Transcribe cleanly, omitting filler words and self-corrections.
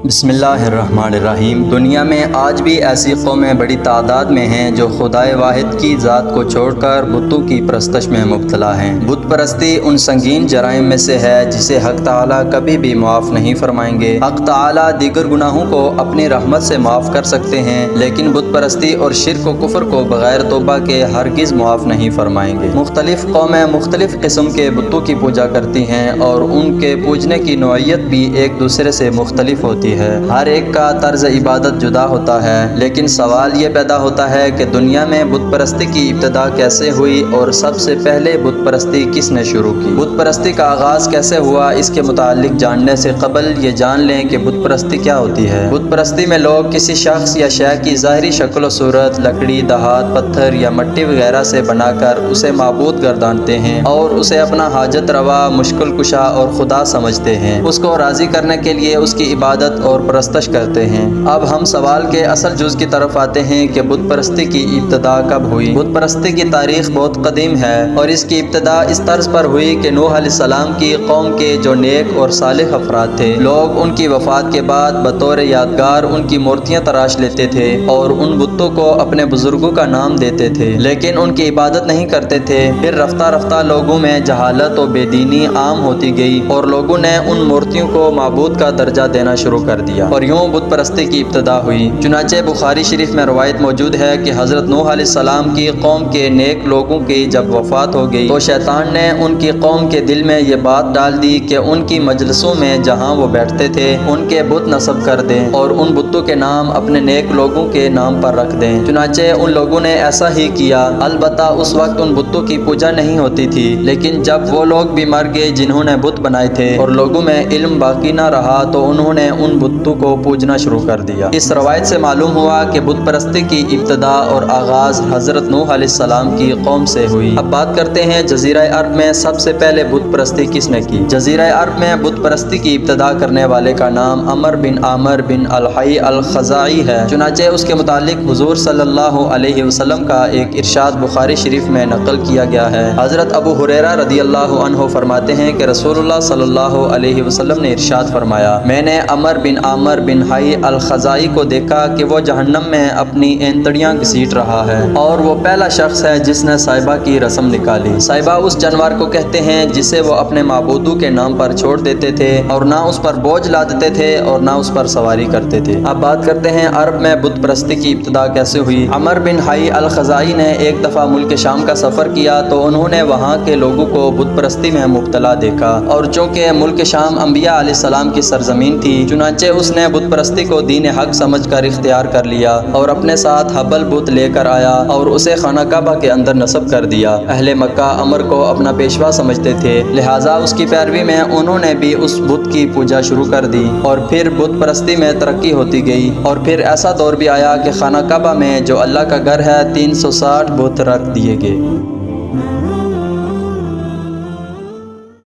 بسم اللہ الرحمن الرحیم۔ دنیا میں آج بھی ایسی قومیں بڑی تعداد میں ہیں جو خدائے واحد کی ذات کو چھوڑ کر بتوں کی پرستش میں مبتلا ہیں۔ بت پرستی ان سنگین جرائم میں سے ہے جسے حق تعالیٰ کبھی بھی معاف نہیں فرمائیں گے۔ حق تعالیٰ دیگر گناہوں کو اپنی رحمت سے معاف کر سکتے ہیں، لیکن بت پرستی اور شرک و کفر کو بغیر توبہ کے ہرگز معاف نہیں فرمائیں گے۔ مختلف قومیں مختلف قسم کے بتوں کی پوجا کرتی ہیں اور ان کے پوجنے کی نوعیت بھی ایک دوسرے سے مختلف ہوتی ہے۔ ہر ایک کا طرز عبادت جدا ہوتا ہے، لیکن سوال یہ پیدا ہوتا ہے کہ دنیا میں بت پرستی کی ابتدا کیسے ہوئی اور سب سے پہلے بت پرستی کس نے شروع کی؟ بت پرستی کا آغاز کیسے ہوا، اس کے متعلق جاننے سے قبل یہ جان لیں کہ بت پرستی کیا ہوتی ہے۔ بت پرستی میں لوگ کسی شخص یا شے کی ظاہری شکل و صورت لکڑی، دھات، پتھر یا مٹی وغیرہ سے بنا کر اسے معبود گردانتے ہیں اور اسے اپنا حاجت روا، مشکل کشا اور خدا سمجھتے ہیں۔ اس کو راضی کرنے کے لیے اس کی عبادت اور پرستش کرتے ہیں۔ اب ہم سوال کے اصل جز کی طرف آتے ہیں کہ بت پرستی کی ابتدا کب ہوئی۔ بت پرستی کی تاریخ بہت قدیم ہے اور اس کی ابتدا اس طرز پر ہوئی کہ نوح علیہ السلام کی قوم کے جو نیک اور صالح افراد تھے، لوگ ان کی وفات کے بعد بطور یادگار ان کی مورتیاں تراش لیتے تھے اور ان بتوں کو اپنے بزرگوں کا نام دیتے تھے، لیکن ان کی عبادت نہیں کرتے تھے۔ پھر رفتہ رفتہ لوگوں میں جہالت و بے دینی عام ہوتی گئی اور لوگوں نے ان مورتیوں کو معبود کا درجہ دینا شروع کر دیا اور یوں بت پرستی کی ابتدا ہوئی۔ چنانچہ بخاری شریف میں روایت موجود ہے کہ حضرت نوح علیہ السلام کی قوم کے نیک لوگوں کی جب وفات ہو گئی تو شیطان نے ان کی قوم کے دل میں یہ بات ڈال دی کہ ان کی مجلسوں میں جہاں وہ بیٹھتے تھے ان کے بت نصب کر دیں اور ان بتوں کے نام اپنے نیک لوگوں کے نام پر رکھ دیں۔ چنانچہ ان لوگوں نے ایسا ہی کیا۔ البتہ اس وقت ان بتوں کی پوجا نہیں ہوتی تھی، لیکن جب وہ لوگ بھی مر گئے جنہوں نے بت بنائے تھے اور لوگوں میں علم باقی نہ رہا تو انہوں نے ان بتوں کو پوجنا شروع کر دیا۔ اس روایت سے معلوم ہوا کہ بت پرستی کی ابتدا اور آغاز حضرت نوح علیہ السلام کی قوم سے ہوئی۔ اب بات کرتے ہیں جزیرہ عرب میں سب سے پہلے بت پرستی کس نے کی۔ جزیرہ عرب میں بت پرستی کی ابتدا کرنے والے کا نام عمرو بن عامر بن الحی الخزاعی ہے۔ چنانچہ اس کے متعلق حضور صلی اللہ علیہ وسلم کا ایک ارشاد بخاری شریف میں نقل کیا گیا ہے۔ حضرت ابو ہریرہ رضی اللہ عنہ فرماتے ہیں کہ رسول اللہ صلی اللہ علیہ وسلم نے ارشاد فرمایا، میں نے عمرو بن عامر بن حی الخزاعی کو دیکھا کہ وہ جہنم میں اپنی اینتڑیاں گھسیٹ رہا ہے اور وہ پہلا شخص ہے جس نے صائبہ کی رسم نکالی۔ صائبہ اس جانور کو کہتے ہیں جسے وہ اپنے معبودوں کے نام پر چھوڑ دیتے تھے اور نہ اس پر بوجھ لادتے تھے اور نہ اس پر سواری کرتے تھے۔ اب بات کرتے ہیں عرب میں بت پرستی کی ابتدا کیسے ہوئی۔ عمرو بن حی الخزاعی نے ایک دفعہ ملک شام کا سفر کیا تو انہوں نے وہاں کے لوگوں کو بت پرستی میں مبتلا دیکھا اور چونکہ ملک شام انبیاء علیہ السلام کی سرزمین تھی، چنانچہ اس نے بت پرستی کو دین حق سمجھ کر اختیار کر لیا اور اپنے ساتھ حبل بت لے کر آیا اور اسے خانہ کعبہ کے اندر نصب کر دیا۔ اہل مکہ عمر کو اپنا پیشوا سمجھتے تھے، لہٰذا اس کی پیروی میں انہوں نے بھی اس بت کی پوجا شروع کر دی اور پھر بت پرستی میں ترقی ہوتی گئی اور پھر ایسا دور بھی آیا کہ خانہ کعبہ میں جو اللہ کا گھر ہے 360 بت رکھ دیے گئے۔